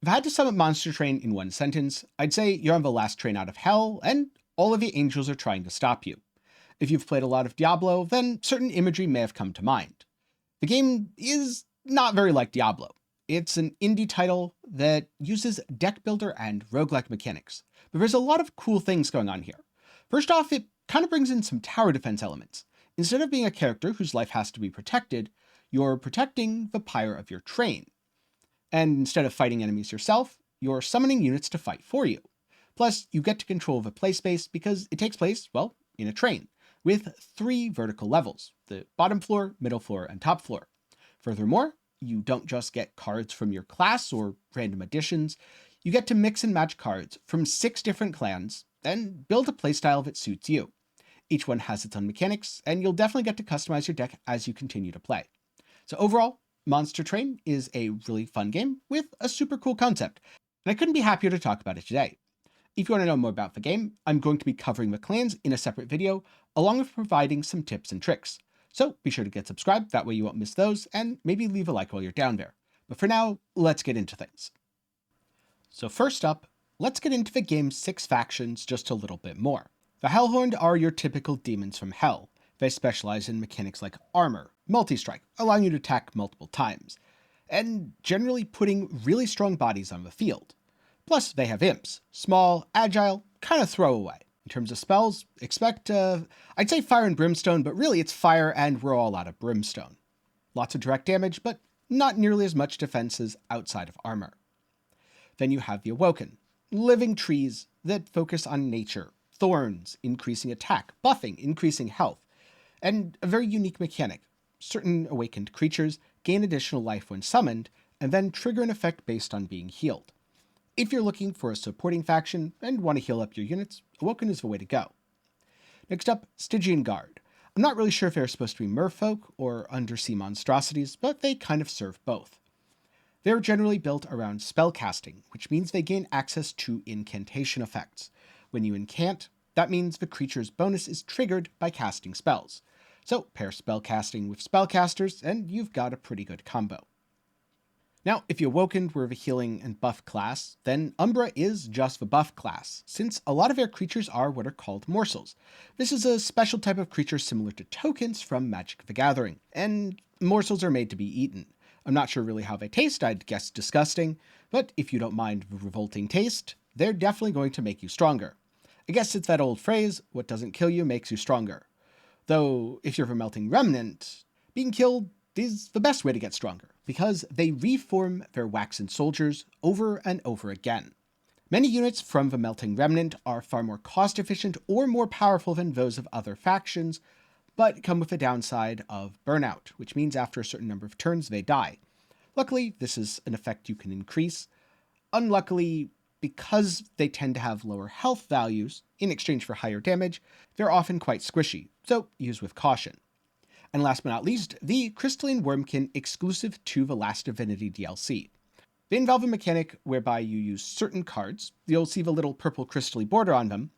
If I had to sum up Monster Train in one sentence, I'd say you're on the last train out of hell, and all of the angels are trying to stop you. If you've played a lot of Diablo, then certain imagery may have come to mind. The game is not very like Diablo. It's an indie title that uses deck builder and roguelike mechanics, but there's a lot of cool things going on here. First off, it kind of brings in some tower defense elements. Instead of being a character whose life has to be protected, you're protecting the pyre of your train. And instead of fighting enemies yourself, you're summoning units to fight for you. Plus, you get to control the play space because it takes place, well, in a train, with 3 vertical levels: the bottom floor, middle floor, and top floor. Furthermore, you don't just get cards from your class or random additions, you get to mix and match cards from 6 different clans and build a playstyle that suits you. Each one has its own mechanics, and you'll definitely get to customize your deck as you continue to play. So overall, Monster Train is a really fun game with a super cool concept, and I couldn't be happier to talk about it today. If you want to know more about the game, I'm going to be covering the clans in a separate video, along with providing some tips and tricks. So be sure to get subscribed, that way you won't miss those, and maybe leave a like while you're down there. But for now, let's get into things. So first up, let's get into the game's 6 factions just a little bit more. The Hellhorned are your typical demons from Hell. They specialize in mechanics like armor, multi-strike, allowing you to attack multiple times, and generally putting really strong bodies on the field. Plus, they have imps, small, agile, kind of throwaway. In terms of spells, expect, I'd say fire and brimstone, but really it's fire and we're all out of brimstone. Lots of direct damage, but not nearly as much defenses outside of armor. Then you have the Awoken, living trees that focus on nature, thorns, increasing attack, buffing, increasing health, and a very unique mechanic. Certain awakened creatures gain additional life when summoned, and then trigger an effect based on being healed. If you're looking for a supporting faction and want to heal up your units, Awoken is the way to go. Next up, Stygian Guard. I'm not really sure if they're supposed to be merfolk or undersea monstrosities, but they kind of serve both. They're generally built around spellcasting, which means they gain access to incantation effects. When you incant, that means the creature's bonus is triggered by casting spells. So pair spellcasting with spellcasters and you've got a pretty good combo. Now, if you Awoken were the healing and buff class, then Umbra is just the buff class, since a lot of their creatures are what are called morsels. This is a special type of creature similar to tokens from Magic the Gathering, and morsels are made to be eaten. I'm not sure really how they taste, I'd guess disgusting, but if you don't mind the revolting taste, they're definitely going to make you stronger. I guess it's that old phrase, what doesn't kill you makes you stronger. Though, if you're the Melting Remnant, being killed is the best way to get stronger, because they reform their waxen soldiers over and over again. Many units from the Melting Remnant are far more cost efficient or more powerful than those of other factions, but come with the downside of burnout, which means after a certain number of turns they die. Luckily, this is an effect you can increase. Unluckily, because they tend to have lower health values in exchange for higher damage, they're often quite squishy, so use with caution. And last but not least, the Crystalline Wormkin exclusive to the Last Divinity DLC. They involve a mechanic whereby you use certain cards, you'll see the little purple crystally border on them,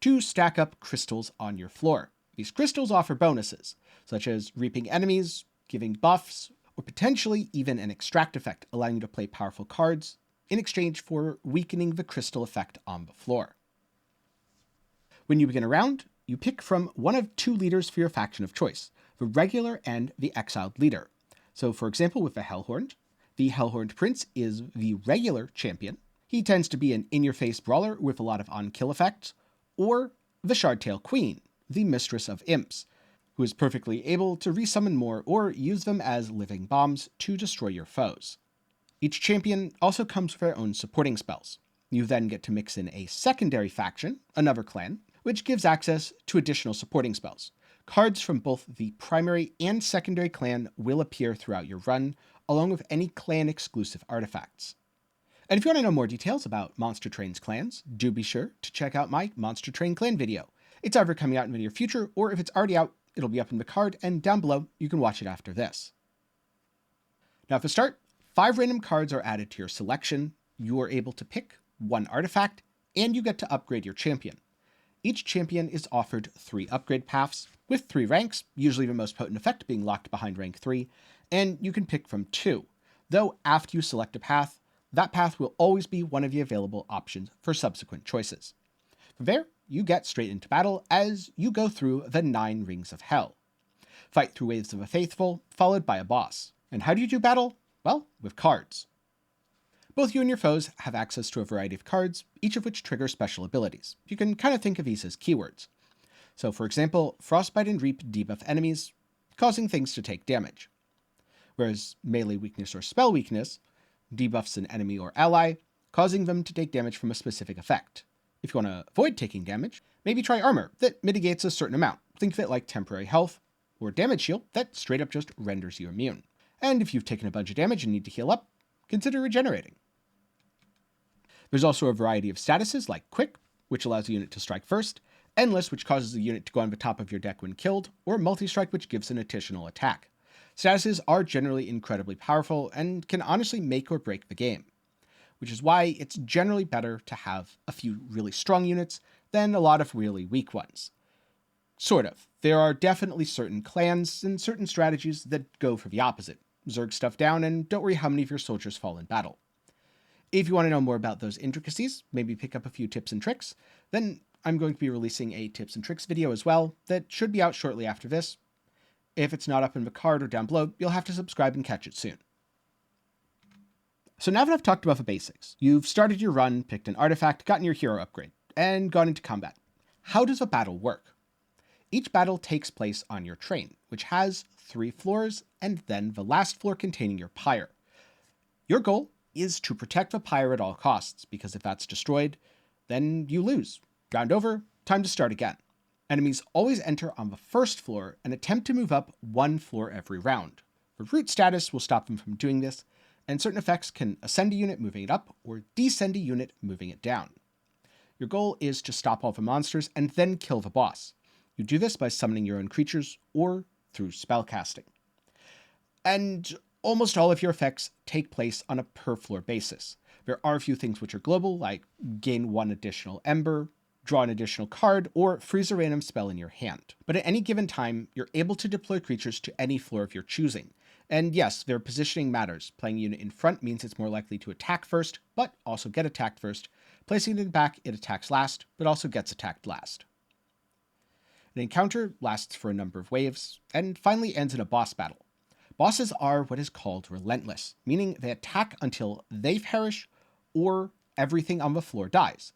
to stack up crystals on your floor. These crystals offer bonuses, such as reaping enemies, giving buffs, or potentially even an extract effect, allowing you to play powerful cards in exchange for weakening the crystal effect on the floor. When you begin a round, you pick from one of 2 leaders for your faction of choice, the regular and the exiled leader. So for example, with the Hellhorned Prince is the regular champion. He tends to be an in-your-face brawler with a lot of on-kill effects, or the Shardtail Queen, the Mistress of Imps, who is perfectly able to resummon more or use them as living bombs to destroy your foes. Each champion also comes with their own supporting spells. You then get to mix in a secondary faction, another clan, which gives access to additional supporting spells. Cards from both the primary and secondary clan will appear throughout your run, along with any clan-exclusive artifacts. And if you want to know more details about Monster Train's clans, do be sure to check out my Monster Train clan video. It's either coming out in the near future, or if it's already out, it'll be up in the card, and down below, you can watch it after this. Now to start, 5 random cards are added to your selection. You are able to pick 1 artifact, and you get to upgrade your champion. Each champion is offered 3 upgrade paths, with 3 ranks, usually the most potent effect being locked behind rank 3, and you can pick from 2, though after you select a path, that path will always be one of the available options for subsequent choices. From there, you get straight into battle as you go through the 9 rings of hell. Fight through waves of a faithful, followed by a boss. And how do you do battle? Well, with cards. Both you and your foes have access to a variety of cards, each of which trigger special abilities. You can kind of think of these as keywords. So for example, Frostbite and Reap debuff enemies, causing things to take damage. Whereas melee weakness or spell weakness debuffs an enemy or ally, causing them to take damage from a specific effect. If you want to avoid taking damage, maybe try armor that mitigates a certain amount. Think of it like temporary health, or damage shield that straight up just renders you immune. And if you've taken a bunch of damage and need to heal up, consider regenerating. There's also a variety of statuses like Quick, which allows a unit to strike first, Endless, which causes the unit to go on the top of your deck when killed, or Multi-Strike, which gives an additional attack. Statuses are generally incredibly powerful and can honestly make or break the game, which is why it's generally better to have a few really strong units than a lot of really weak ones. Sort of. There are definitely certain clans and certain strategies that go for the opposite. Zerg stuff down and don't worry how many of your soldiers fall in battle. If you want to know more about those intricacies, maybe pick up a few tips and tricks, then I'm going to be releasing a tips and tricks video as well that should be out shortly after this. If it's not up in the card or down below, you'll have to subscribe and catch it soon. So now that I've talked about the basics, you've started your run, picked an artifact, gotten your hero upgrade, and gone into combat. How does a battle work? Each battle takes place on your train, which has 3 floors and then the last floor containing your pyre. Your goal is to protect the pyre at all costs, because if that's destroyed, then you lose. Round over, time to start again. Enemies always enter on the first floor and attempt to move up 1 floor every round. The root status will stop them from doing this, and certain effects can ascend a unit moving it up or descend a unit moving it down. Your goal is to stop all the monsters and then kill the boss. You do this by summoning your own creatures or through spellcasting. And almost all of your effects take place on a per floor basis. There are a few things which are global, like gain 1 additional ember, draw an additional card, or freeze a random spell in your hand. But at any given time, you're able to deploy creatures to any floor of your choosing. And yes, their positioning matters. Playing a unit in front means it's more likely to attack first, but also get attacked first. Placing it in the back, it attacks last, but also gets attacked last. An encounter lasts for a number of waves, and finally ends in a boss battle. Bosses are what is called relentless, meaning they attack until they perish or everything on the floor dies,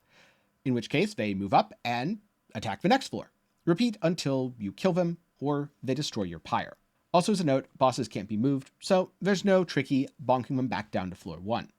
in which case they move up and attack the next floor. Repeat until you kill them or they destroy your pyre. Also as a note, bosses can't be moved, so there's no tricky bonking them back down to floor 1.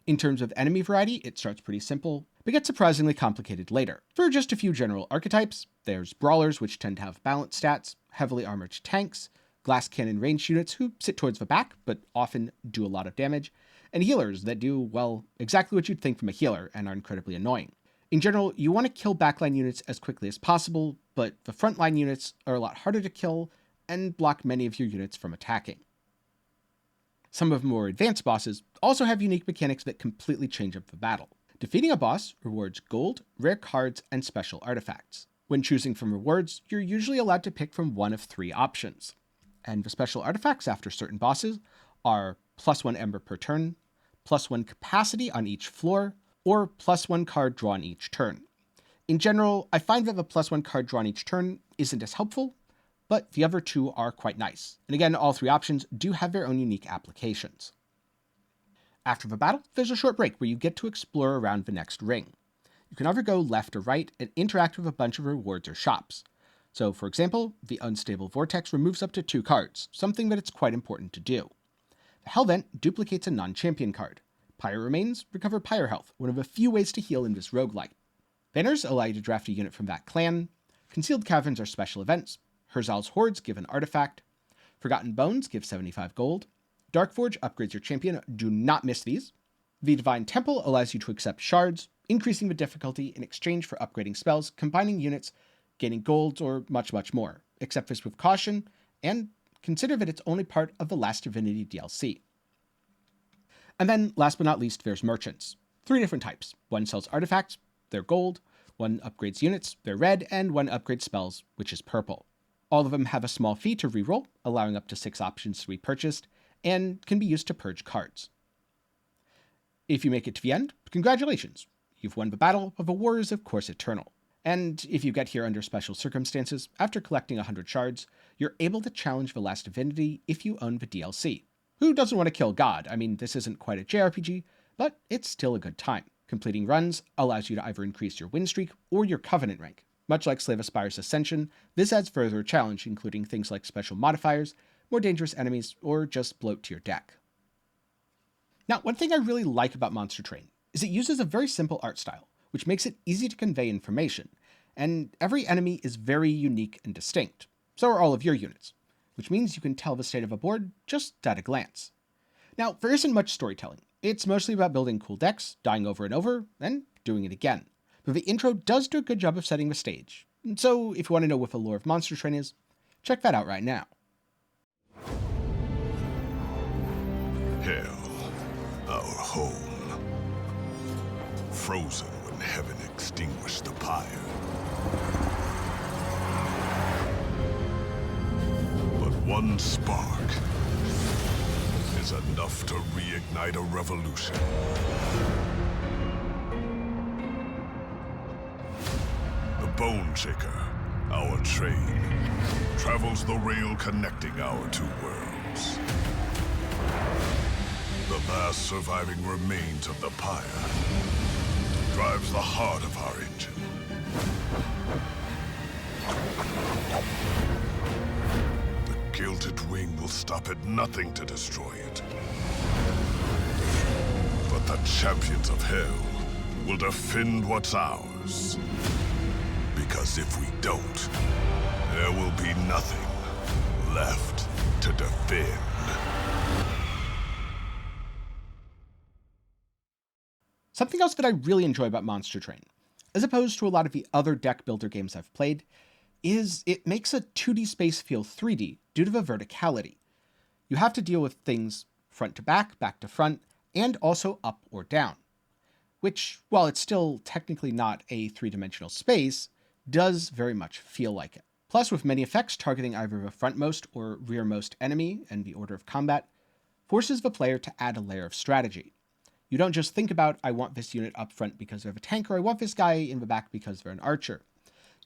In terms of enemy variety, it starts pretty simple, but gets surprisingly complicated later. For just a few general archetypes, there's brawlers, which tend to have balanced stats, heavily armored tanks, glass cannon ranged units who sit towards the back, but often do a lot of damage, and healers that do, well, exactly what you'd think from a healer and are incredibly annoying. In general, you want to kill backline units as quickly as possible, but the frontline units are a lot harder to kill and block many of your units from attacking. Some of the more advanced bosses also have unique mechanics that completely change up the battle. Defeating a boss rewards gold, rare cards, and special artifacts. When choosing from rewards, you're usually allowed to pick from one of 3 options. And the special artifacts after certain bosses are +1 ember per turn, +1 capacity on each floor, or +1 card drawn each turn. In general, I find that the +1 card drawn each turn isn't as helpful, but the other 2 are quite nice. And again, all 3 options do have their own unique applications. After the battle, there's a short break where you get to explore around the next ring. You can either go left or right and interact with a bunch of rewards or shops. So for example, the Unstable Vortex removes up to 2 cards, something that it's quite important to do. The Hell Vent duplicates a non-champion card. Pyre Remains recover Pyre Health, one of a few ways to heal in this roguelike. Banners allow you to draft a unit from that clan. Concealed Caverns are special events. Herzal's Hordes give an artifact. Forgotten Bones give 75 gold. Darkforge upgrades your champion, do not miss these. The Divine Temple allows you to accept shards, increasing the difficulty in exchange for upgrading spells, combining units, gaining golds, or much, much more. Accept this with caution, and consider that it's only part of the last Divinity DLC. And then, last but not least, there's merchants. 3 different types. One sells artifacts, they're gold. One upgrades units, they're red. And one upgrades spells, which is purple. All of them have a small fee to reroll, allowing up to 6 options to be purchased, and can be used to purge cards. If you make it to the end, congratulations. You've won the battle, but the war is of course eternal. And if you get here under special circumstances, after collecting 100 shards, you're able to challenge the last Divinity if you own the DLC. Who doesn't want to kill God? I mean, this isn't quite a JRPG, but it's still a good time. Completing runs allows you to either increase your win streak or your Covenant rank. Much like Slave of Spire's Ascension, this adds further challenge, including things like special modifiers, more dangerous enemies, or just bloat to your deck. Now, one thing I really like about Monster Train is it uses a very simple art style, which makes it easy to convey information, and every enemy is very unique and distinct. So are all of your units, which means you can tell the state of a board just at a glance. Now, there isn't much storytelling. It's mostly about building cool decks, dying over and over, and doing it again. But the intro does do a good job of setting the stage. So if you want to know what the lore of Monster Train is, check that out right now. Hell, our home. Frozen when heaven extinguished the pyre. But one spark is enough to reignite a revolution. The Bone Shaker, our train, travels the rail connecting our two worlds. The last surviving remains of the pyre drives the heart of our engine. The gilded wing will stop at nothing to destroy it. But the champions of hell will defend what's ours. Because if we don't, there will be nothing left to defend. Something else that I really enjoy about Monster Train, as opposed to a lot of the other deck builder games I've played, is it makes a 2D space feel 3D due to the verticality. You have to deal with things front to back to front, and also up or down. Which, while it's still technically not a three-dimensional space, does very much feel like it. Plus, with many effects targeting either the frontmost or rearmost enemy and the order of combat, forces the player to add a layer of strategy. You don't just think about, I want this unit up front because they're a tank, or I want this guy in the back because they're an archer.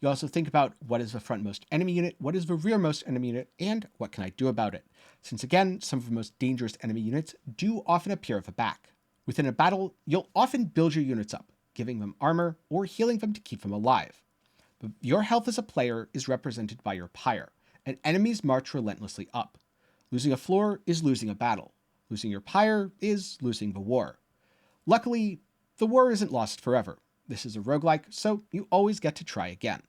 You also think about, what is the frontmost enemy unit, what is the rearmost enemy unit, and what can I do about it? Since again, some of the most dangerous enemy units do often appear at the back. Within a battle, you'll often build your units up, giving them armor or healing them to keep them alive. But your health as a player is represented by your pyre, and enemies march relentlessly up. Losing a floor is losing a battle. Losing your pyre is losing the war. Luckily, the war isn't lost forever. This is a roguelike, so you always get to try again.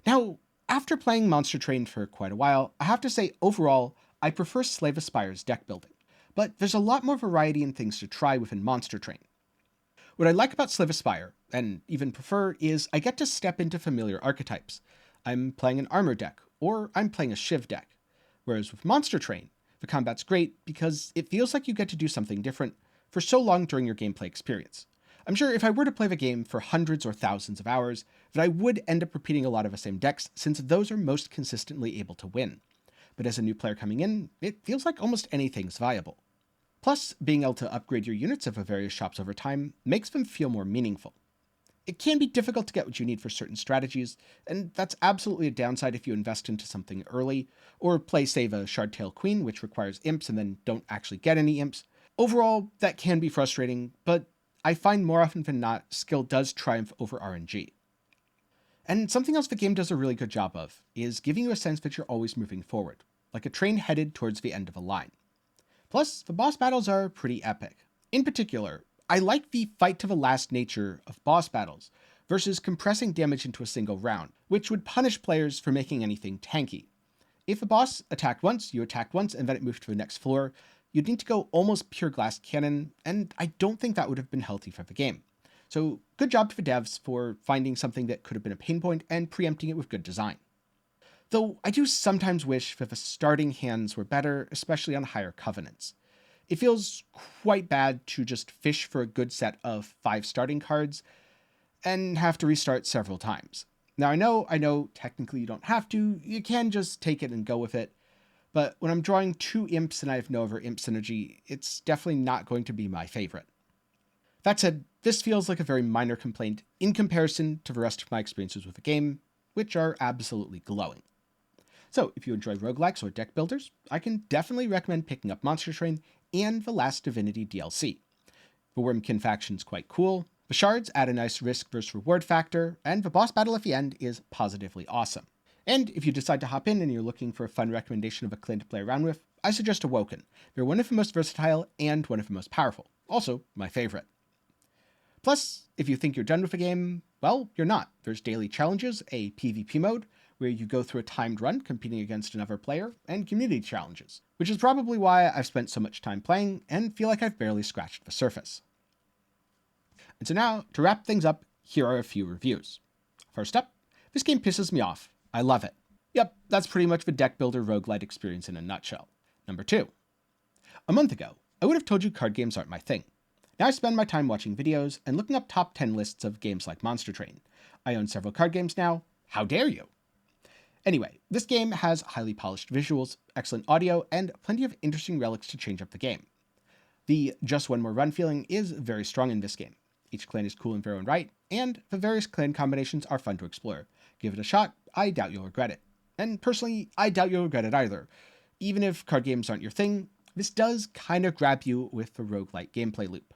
Now, after playing Monster Train for quite a while, I have to say overall, I prefer Slave of Spire's deck building, but there's a lot more variety and things to try within Monster Train. What I like about Slave of Spire, and even prefer, is I get to step into familiar archetypes. I'm playing an armor deck, or I'm playing a Shiv deck. Whereas with Monster Train, the combat's great because it feels like you get to do something different for so long during your gameplay experience. I'm sure if I were to play the game for hundreds or thousands of hours, that I would end up repeating a lot of the same decks, since those are most consistently able to win. But as a new player coming in, it feels like almost anything's viable. Plus, being able to upgrade your units of the various shops over time makes them feel more meaningful. It can be difficult to get what you need for certain strategies, and that's absolutely a downside if you invest into something early, or play, say, the Shardtail Queen, which requires imps and then don't actually get any imps. Overall, that can be frustrating, but I find more often than not, skill does triumph over RNG. And something else the game does a really good job of is giving you a sense that you're always moving forward, like a train headed towards the end of a line. Plus, the boss battles are pretty epic. In particular, I like the fight to the last nature of boss battles versus compressing damage into a single round, which would punish players for making anything tanky. If a boss attacked once, you attacked once, and then it moved to the next floor, you'd need to go almost pure glass cannon, and I don't think that would have been healthy for the game. So good job to the devs for finding something that could have been a pain point and preempting it with good design. Though I do sometimes wish that the starting hands were better, especially on higher covenants. It feels quite bad to just fish for a good set of 5 starting cards and have to restart several times. Now I know technically you don't have to, you can just take it and go with it, but when I'm drawing 2 imps and I have no other imp synergy, it's definitely not going to be my favorite. That said, this feels like a very minor complaint in comparison to the rest of my experiences with the game, which are absolutely glowing. So if you enjoy roguelikes or deck builders, I can definitely recommend picking up Monster Train and the last Divinity DLC. The Wormkin faction's quite cool, the shards add a nice risk versus reward factor, and the boss battle at the end is positively awesome. And if you decide to hop in and you're looking for a fun recommendation of a clan to play around with, I suggest Awoken. They're one of the most versatile and one of the most powerful. Also, my favorite. Plus, if you think you're done with the game, well, you're not. There's daily challenges, a PvP mode, where you go through a timed run competing against another player, and community challenges, which is probably why I've spent so much time playing and feel like I've barely scratched the surface. And so now, to wrap things up, here are a few reviews. First up, this game pisses me off. I love it. Yep, that's pretty much the deck builder roguelite experience in a nutshell. Number 2. A month ago, I would have told you card games aren't my thing. Now I spend my time watching videos and looking up top 10 lists of games like Monster Train. I own several card games now. How dare you? Anyway, this game has highly polished visuals, excellent audio, and plenty of interesting relics to change up the game. The just one more run feeling is very strong in this game. Each clan is cool in their own right, and the various clan combinations are fun to explore. Give it a shot, I doubt you'll regret it. And personally, I doubt you'll regret it either. Even if card games aren't your thing, this does kind of grab you with the roguelike gameplay loop.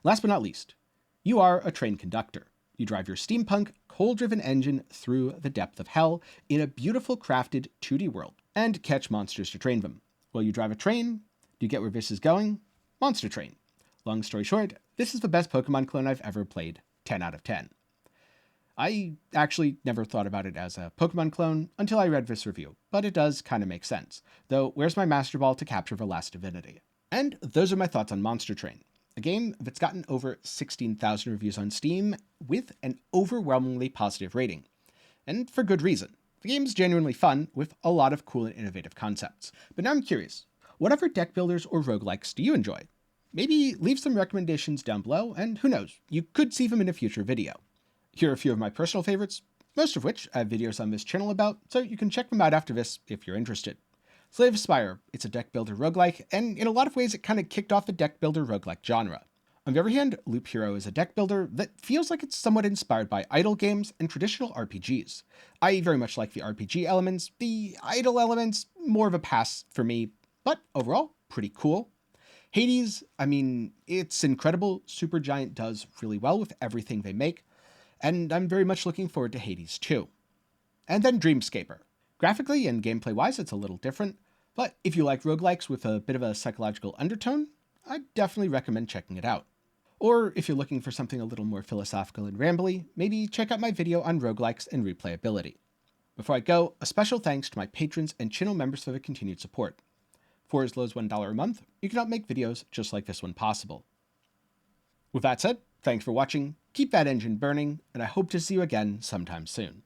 Last but not least, you are a train conductor. You drive your steampunk, coal-driven engine through the depth of hell in a beautiful crafted 2D world, and catch monsters to train them. While you drive a train, do you get where this is going? Monster Train. Long story short, this is the best Pokemon clone I've ever played, 10 out of 10. I actually never thought about it as a Pokemon clone until I read this review, but it does kind of make sense, though where's my Master Ball to capture the last Divinity? And those are my thoughts on Monster Train, a game that's gotten over 16,000 reviews on Steam with an overwhelmingly positive rating. And for good reason. The game's genuinely fun with a lot of cool and innovative concepts. But now I'm curious, what other deck builders or roguelikes do you enjoy? Maybe leave some recommendations down below, and who knows, you could see them in a future video. Here are a few of my personal favorites, most of which I have videos on this channel about, so you can check them out after this if you're interested. Slave of Spire, it's a deck builder roguelike, and in a lot of ways it kind of kicked off the deck builder roguelike genre. On the other hand, Loop Hero is a deck builder that feels like it's somewhat inspired by idle games and traditional RPGs. I very much like the RPG elements, the idle elements, more of a pass for me, but overall, pretty cool. Hades, I mean, it's incredible. Supergiant does really well with everything they make, and I'm very much looking forward to Hades 2. And then Dreamscaper. Graphically and gameplay-wise, it's a little different, but if you like roguelikes with a bit of a psychological undertone, I'd definitely recommend checking it out. Or if you're looking for something a little more philosophical and rambly, maybe check out my video on roguelikes and replayability. Before I go, a special thanks to my patrons and channel members for their continued support. For as low as $1 a month, you can help make videos just like this one possible. With that said, thanks for watching, keep that engine burning, and I hope to see you again sometime soon.